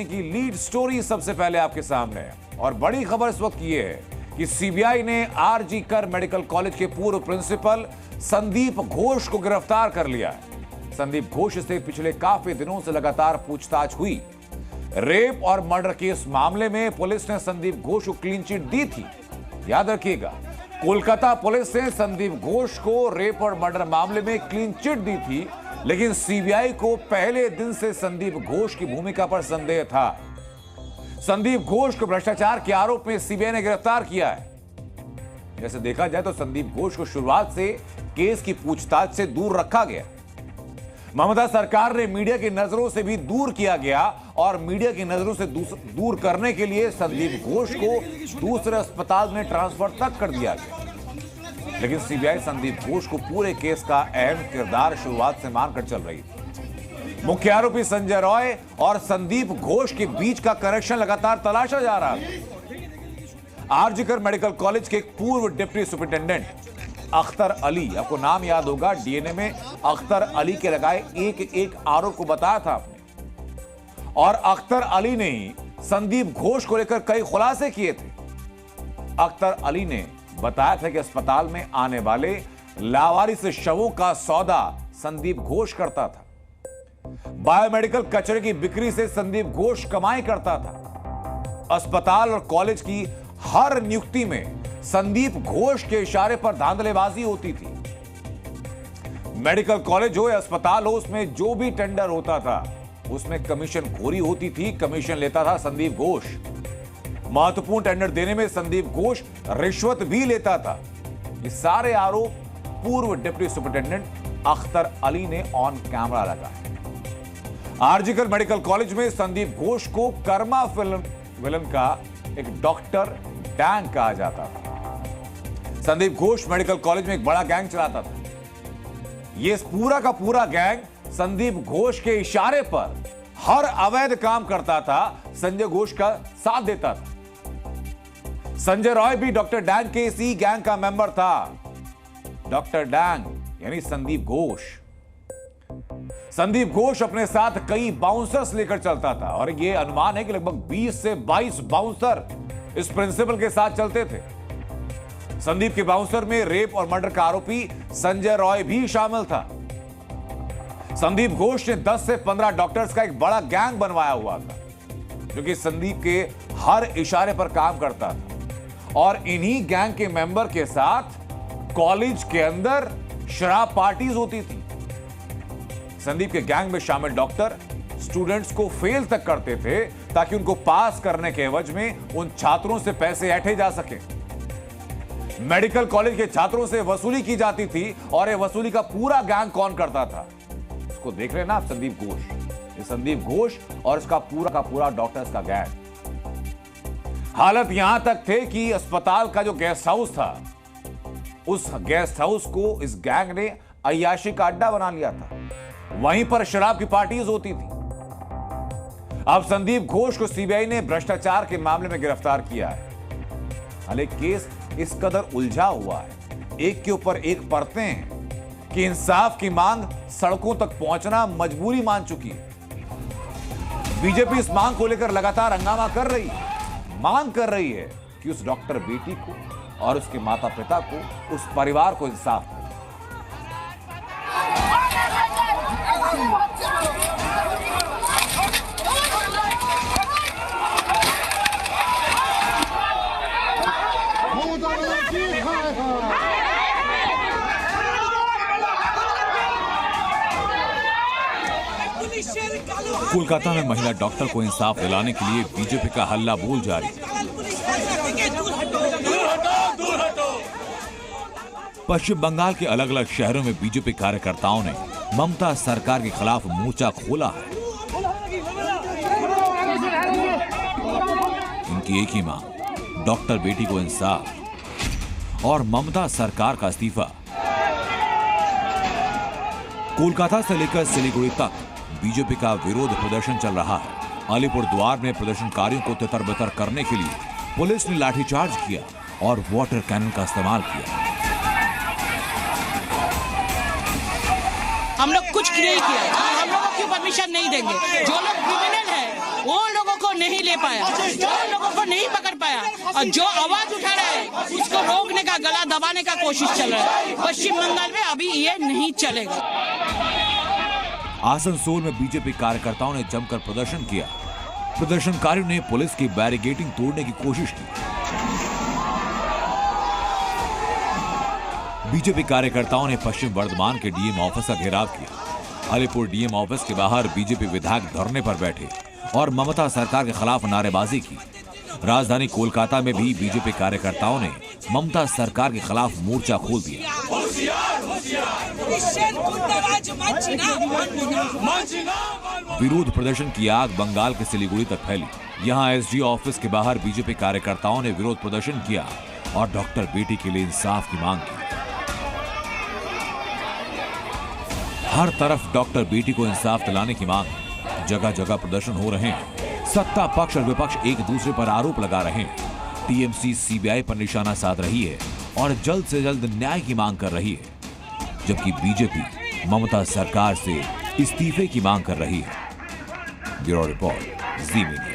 देने की lead story सबसे पहले आपके सामने है। और बड़ी खबर इस वक्त ये है कि सीबीआई ने आरजी कर मेडिकल कॉलेज के पूर्व प्रिंसिपल संदीप घोष को गिरफ्तार कर लिया है। संदीप घोष से पिछले काफी दिनों से लगातार पूछताछ हुई। रेप और मर्डर केस मामले में पुलिस ने संदीप घोष को क्लीन चिट दी थी। याद रखिएगा, कोलकाता पुलिस ने संदीप घोष को रेप और मर्डर मामले में क्लीन चिट दी थी, लेकिन सीबीआई को पहले दिन से संदीप घोष की भूमिका पर संदेह था। संदीप घोष को भ्रष्टाचार के आरोप में सीबीआई ने गिरफ्तार किया है। जैसे देखा जाए तो संदीप घोष को शुरुआत से केस की पूछताछ से दूर रखा गया। ममता सरकार ने मीडिया की नजरों से भी दूर किया गया और मीडिया की नजरों से दूर करने के लिए संदीप घोष को दूसरे अस्पताल में ट्रांसफर तक कर दिया गया। लेकिन सीबीआई संदीप घोष को पूरे केस का अहम किरदार शुरुआत से मानकर चल रही थी। मुख्य आरोपी संजय रॉय और संदीप घोष के बीच का कनेक्शन लगातार तलाशा जा रहा था। आरजी कर मेडिकल कॉलेज के एक पूर्व डिप्टी सुपरिटेंडेंट अख्तर अली, आपको नाम याद होगा, डीएनए में अख्तर अली के लगाए एक आरोप को बताया था आपने। और अख्तर अली ने ही संदीप घोष को लेकर कई खुलासे किए थे। अख्तर अली ने बताया था कि अस्पताल में आने वाले लावारिस शवों का सौदा संदीप घोष करता था। बायोमेडिकल कचरे की बिक्री से संदीप घोष कमाई करता था। अस्पताल और कॉलेज की हर नियुक्ति में संदीप घोष के इशारे पर धांधलेबाजी होती थी। मेडिकल कॉलेज हो या अस्पताल हो, उसमें जो भी टेंडर होता था उसमें कमीशन खोरी होती थी। कमीशन लेता था संदीप घोष। महत्वपूर्ण टेंडर देने में संदीप घोष रिश्वत भी लेता था। ये सारे आरोप पूर्व डिप्टी सुपरिटेंडेंट अख्तर अली ने ऑन कैमरा लगाए। आरजी कर मेडिकल कॉलेज में संदीप घोष को कर्मा विलन का एक डॉक्टर डैंग कहा जाता था। संदीप घोष मेडिकल कॉलेज में एक बड़ा गैंग चलाता था। यह पूरा का पूरा गैंग संदीप घोष के इशारे पर हर अवैध काम करता था, संजय घोष का साथ देता था। संजय रॉय भी डॉक्टर डैंग के इसी गैंग का मेंबर था। डॉक्टर डैंग यानी संदीप घोष। संदीप घोष अपने साथ कई बाउंसर्स लेकर चलता था और यह अनुमान है कि लगभग 20 से 22 बाउंसर इस प्रिंसिपल के साथ चलते थे। संदीप के बाउंसर में रेप और मर्डर का आरोपी संजय रॉय भी शामिल था। संदीप घोष ने 10 से 15 डॉक्टर्स का एक बड़ा गैंग बनवाया हुआ था, जो कि संदीप के हर इशारे पर काम करता था। और इन्हीं गैंग के मेंबर के साथ कॉलेज के अंदर शराब पार्टीज होती थी। संदीप के गैंग में शामिल डॉक्टर स्टूडेंट्स को फेल तक करते थे ताकि उनको पास करने के एवज में उन छात्रों से पैसे ऐंठे जा सके। मेडिकल कॉलेज के छात्रों से वसूली की जाती थी और यह वसूली का पूरा गैंग कौन करता था, इसको देख रहे हैं ना आप, संदीप घोष। ये संदीप घोष और इसका पूरा का पूरा डॉक्टर्स का गैंग। हालत यहां तक थे कि अस्पताल का जो गेस्ट हाउस था, उस गेस्ट हाउस को इस गैंग ने अय्याशी का अड्डा बना लिया था। वहीं पर शराब की पार्टीज होती थी। अब संदीप घोष को सीबीआई ने भ्रष्टाचार के मामले में गिरफ्तार किया है। हालांकि केस इस कदर उलझा हुआ है, एक के ऊपर एक परतें हैं कि इंसाफ की मांग सड़कों तक पहुंचना मजबूरी मान चुकी है। बीजेपी इस मांग को लेकर लगातार हंगामा कर रही है। मांग कर रही है कि उस डॉक्टर बेटी को और उसके माता पिता को, उस परिवार को इंसाफ मिले। कोलकाता में महिला डॉक्टर को इंसाफ दिलाने के लिए बीजेपी का हल्ला बोल जारी। पश्चिम बंगाल के अलग अलग शहरों में बीजेपी कार्यकर्ताओं ने ममता सरकार के खिलाफ मोर्चा खोला है। इनकी एक ही मांग, डॉक्टर बेटी को इंसाफ और ममता सरकार का इस्तीफा। कोलकाता से लेकर सिलीगुड़ी तक बीजेपी का विरोध प्रदर्शन चल रहा है। अलीपुरद्वार में प्रदर्शनकारियों को तितर-बितर करने के लिए पुलिस ने लाठीचार्ज किया और वाटर कैनन का इस्तेमाल किया। हम लोग कुछ नहीं किया, हम लोगों की परमिशन नहीं देंगे। जो लोग क्रिमिनल है वो लोगों को नहीं ले पाया, चोर लोगों को नहीं पकड़ पाया, और जो आवाज उठा रहा है उसको रोकने का, गला दबाने का कोशिश चल रहा है। पश्चिम बंगाल में अभी ये नहीं चलेगा। आसनसोल में बीजेपी कार्यकर्ताओं ने जमकर प्रदर्शन किया। प्रदर्शनकारियों ने पुलिस की बैरिकेडिंग तोड़ने की कोशिश की। बीजेपी कार्यकर्ताओं ने पश्चिम वर्धमान के डीएम ऑफिस का घेराव किया। अलीपुर डीएम ऑफिस के बाहर बीजेपी विधायक धरने पर बैठे और ममता सरकार के खिलाफ नारेबाजी की। राजधानी कोलकाता में भी बीजेपी कार्यकर्ताओं ने ममता सरकार के खिलाफ मोर्चा खोल दिया। विरोध प्रदर्शन की आग बंगाल के सिलीगुड़ी तक फैली। यहां एसडी ऑफिस के बाहर बीजेपी कार्यकर्ताओं ने विरोध प्रदर्शन किया और डॉक्टर बेटी के लिए इंसाफ की मांग की। हर तरफ डॉक्टर बेटी को इंसाफ दिलाने की मांग, जगह जगह प्रदर्शन हो रहे हैं। सत्ता पक्ष और विपक्ष एक दूसरे पर आरोप लगा रहे हैं। टीएमसी सीबीआई पर निशाना साध रही है और जल्द से जल्द न्याय की मांग कर रही है, जबकि बीजेपी ममता सरकार से इस्तीफे की मांग कर रही है। ब्यूरो रिपोर्ट, जी मीडिया।